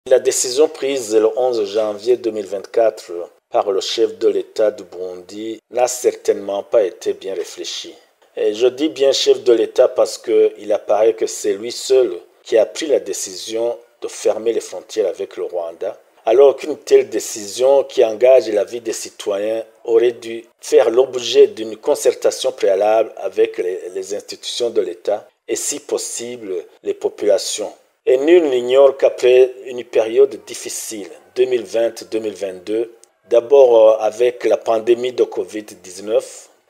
La décision prise le 11 janvier 2024 par le chef de l'État du Burundi n'a certainement pas été bien réfléchie. Et je dis bien chef de l'État parce qu'il apparaît que c'est lui seul qui a pris la décision de fermer les frontières avec le Rwanda, alors qu'une telle décision qui engage la vie des citoyens aurait dû faire l'objet d'une concertation préalable avec les institutions de l'État et si possible les populations. Et nul n'ignore qu'après une période difficile, 2020-2022, d'abord avec la pandémie de Covid-19,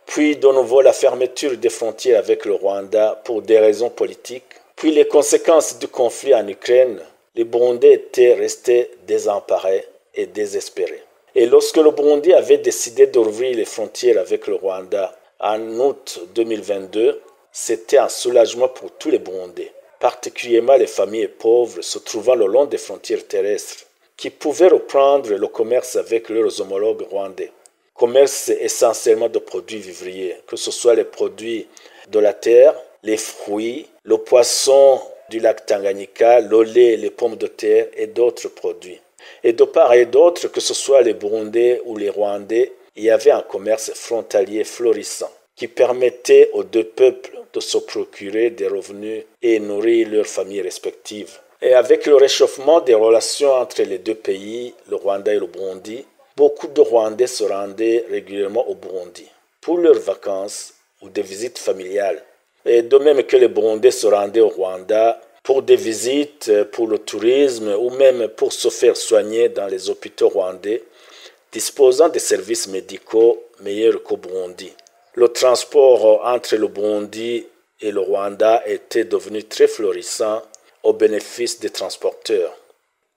puis de nouveau la fermeture des frontières avec le Rwanda pour des raisons politiques, puis les conséquences du conflit en Ukraine, les Burundais étaient restés désemparés et désespérés. Et lorsque le Burundi avait décidé d'ouvrir les frontières avec le Rwanda en août 2022, c'était un soulagement pour tous les Burundais, particulièrement les familles pauvres se trouvant le long des frontières terrestres, qui pouvaient reprendre le commerce avec leurs homologues rwandais. Commerce essentiellement de produits vivriers, que ce soit les produits de la terre, les fruits, le poisson du lac Tanganyika, le lait, les pommes de terre et d'autres produits. Et de part et d'autre, que ce soit les Burundais ou les Rwandais, il y avait un commerce frontalier florissant qui permettait aux deux peuples de se procurer des revenus et nourrir leurs familles respectives. Et avec le réchauffement des relations entre les deux pays, le Rwanda et le Burundi, beaucoup de Rwandais se rendaient régulièrement au Burundi pour leurs vacances ou des visites familiales. Et de même que les Burundais se rendaient au Rwanda pour des visites, pour le tourisme ou même pour se faire soigner dans les hôpitaux rwandais, disposant de services médicaux meilleurs qu'au Burundi. Le transport entre le Burundi et le Rwanda était devenu très florissant au bénéfice des transporteurs.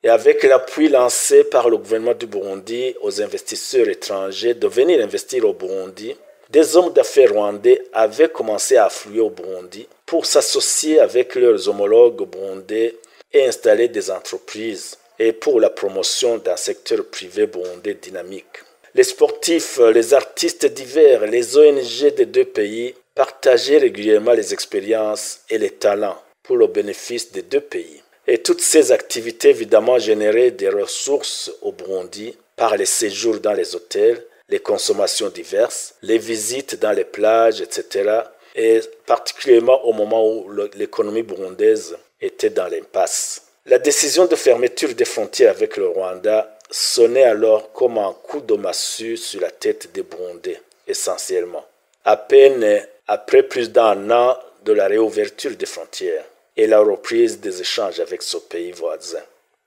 Et avec l'appui lancé par le gouvernement du Burundi aux investisseurs étrangers de venir investir au Burundi, des hommes d'affaires rwandais avaient commencé à affluer au Burundi pour s'associer avec leurs homologues burundais et installer des entreprises et pour la promotion d'un secteur privé burundais dynamique. Les sportifs, les artistes divers, les ONG des deux pays partageaient régulièrement les expériences et les talents pour le bénéfice des deux pays. Et toutes ces activités évidemment généraient des ressources au Burundi par les séjours dans les hôtels, les consommations diverses, les visites dans les plages, etc. Et particulièrement au moment où l'économie burundaise était dans l'impasse. La décision de fermeture des frontières avec le Rwanda sonnait alors comme un coup de massue sur la tête des Burundais, essentiellement. À peine après plus d'un an de la réouverture des frontières et la reprise des échanges avec ce pays voisin.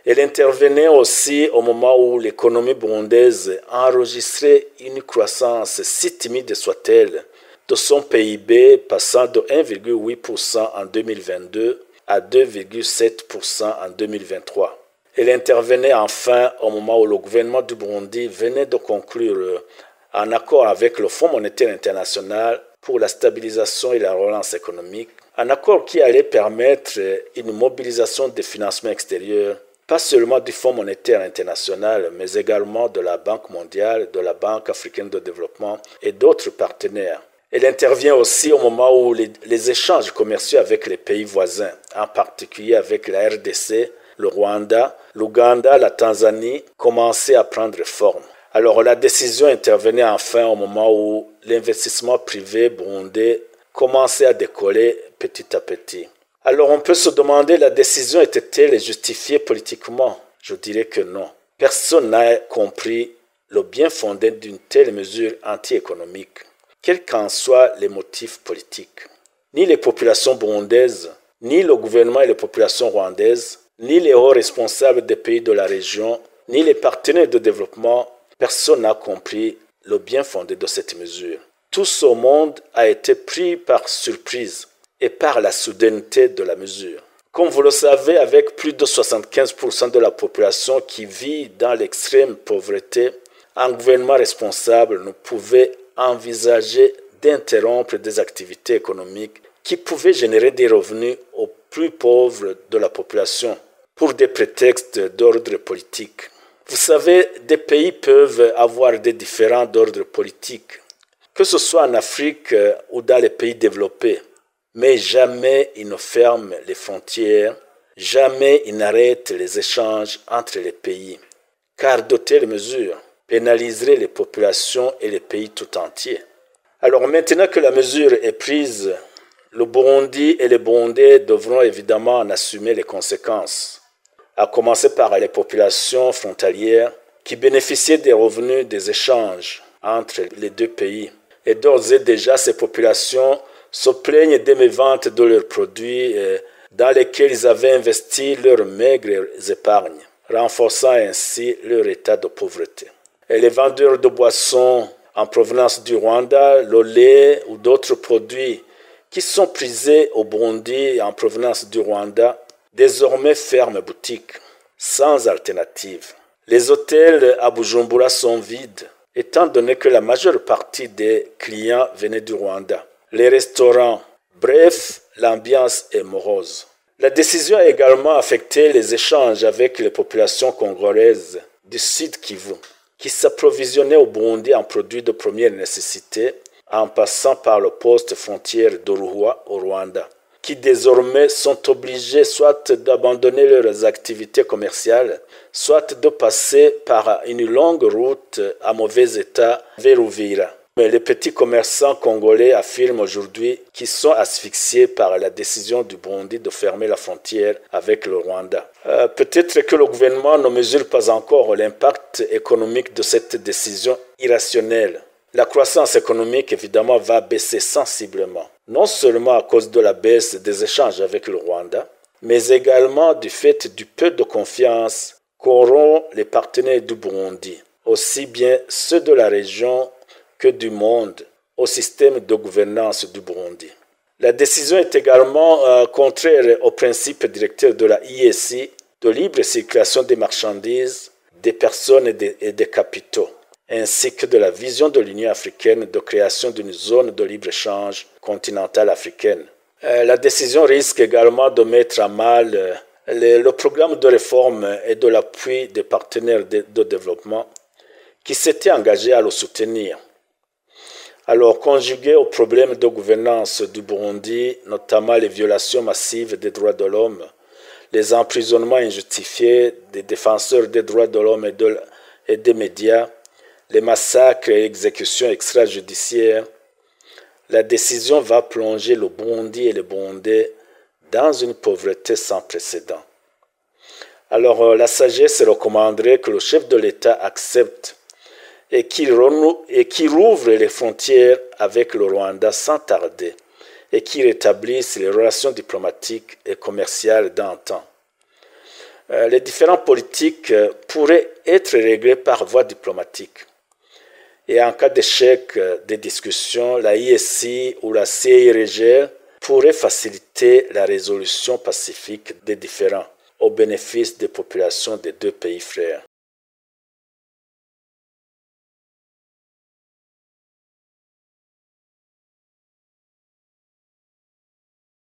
Elle intervenait aussi au moment où l'économie burundaise enregistrait une croissance si timide soit-elle de son PIB passant de 1,8% en 2022 à 2,7% en 2023. Elle intervenait enfin au moment où le gouvernement du Burundi venait de conclure un accord avec le Fonds monétaire international pour la stabilisation et la relance économique, un accord qui allait permettre une mobilisation des financements extérieurs, pas seulement du Fonds monétaire international, mais également de la Banque mondiale, de la Banque africaine de développement et d'autres partenaires. Elle intervient aussi au moment où les échanges commerciaux avec les pays voisins, en particulier avec la RDC, le Rwanda, l'Ouganda, la Tanzanie, commençaient à prendre forme. Alors la décision intervenait enfin au moment où l'investissement privé burundais commençait à décoller petit à petit. Alors on peut se demander, la décision était-elle justifiée politiquement? Je dirais que non. Personne n'a compris le bien fondé d'une telle mesure anti-économique, quels qu'en soient les motifs politiques. Ni les populations burundaises, ni le gouvernement et les populations rwandaises, ni les hauts responsables des pays de la région, ni les partenaires de développement, personne n'a compris le bien fondé de cette mesure. Tout ce monde a été pris par surprise et par la soudaineté de la mesure. Comme vous le savez, avec plus de 75% de la population qui vit dans l'extrême pauvreté, un gouvernement responsable ne pouvait envisager d'interrompre des activités économiques qui pouvaient générer des revenus aux plus pauvres de la population pour des prétextes d'ordre politique. Vous savez, des pays peuvent avoir des différends d'ordre politique, que ce soit en Afrique ou dans les pays développés, mais jamais ils ne ferment les frontières jamais il n'arrête les échanges entre les pays, car de telles mesures pénaliseraient les populations et les pays tout entiers. Alors maintenant que la mesure est prise, le Burundi et les Burundais devront évidemment en assumer les conséquences, à commencer par les populations frontalières qui bénéficiaient des revenus des échanges entre les deux pays. Et d'ores et déjà, ces populations se plaignent des méventes de leurs produits dans lesquels ils avaient investi leurs maigres épargnes, renforçant ainsi leur état de pauvreté. Et les vendeurs de boissons en provenance du Rwanda, le lait ou d'autres produits qui sont prisés au Burundi en provenance du Rwanda, désormais ferment boutique, sans alternative. Les hôtels à Bujumbura sont vides, étant donné que la majeure partie des clients venaient du Rwanda. Les restaurants, bref, l'ambiance est morose. La décision a également affecté les échanges avec les populations congolaises du Sud Kivu, qui s'approvisionnaient au Burundi en produits de première nécessité, en passant par le poste frontière d'Oruhwa au Rwanda, qui désormais sont obligés soit d'abandonner leurs activités commerciales, soit de passer par une longue route à mauvais état vers Uvira. Mais les petits commerçants congolais affirment aujourd'hui qu'ils sont asphyxiés par la décision du Burundi de fermer la frontière avec le Rwanda. Peut-être que le gouvernement ne mesure pas encore l'impact économique de cette décision irrationnelle. La croissance économique, évidemment, va baisser sensiblement, non seulement à cause de la baisse des échanges avec le Rwanda, mais également du fait du peu de confiance qu'auront les partenaires du Burundi, aussi bien ceux de la région que du monde, au système de gouvernance du Burundi. La décision est également contraire au principe directeur de la IEC de libre circulation des marchandises, des personnes et des capitaux, ainsi que de la vision de l'Union africaine de création d'une zone de libre-échange continentale africaine. La décision risque également de mettre à mal le programme de réforme et de l'appui des partenaires de développement qui s'étaient engagés à le soutenir. Alors, conjugué aux problèmes de gouvernance du Burundi, notamment les violations massives des droits de l'homme, les emprisonnements injustifiés des défenseurs des droits de l'homme et des médias, les massacres et exécutions extrajudiciaires, la décision va plonger le Burundi et les Burundais dans une pauvreté sans précédent. Alors, la sagesse recommanderait que le chef de l'État accepte et qu'il rouvre les frontières avec le Rwanda sans tarder et qu'il rétablisse les relations diplomatiques et commerciales d'antan. Les différends politiques pourraient être réglés par voie diplomatique. Et en cas d'échec des discussions, la IEC ou la CIRGL pourraient faciliter la résolution pacifique des différends au bénéfice des populations des deux pays frères.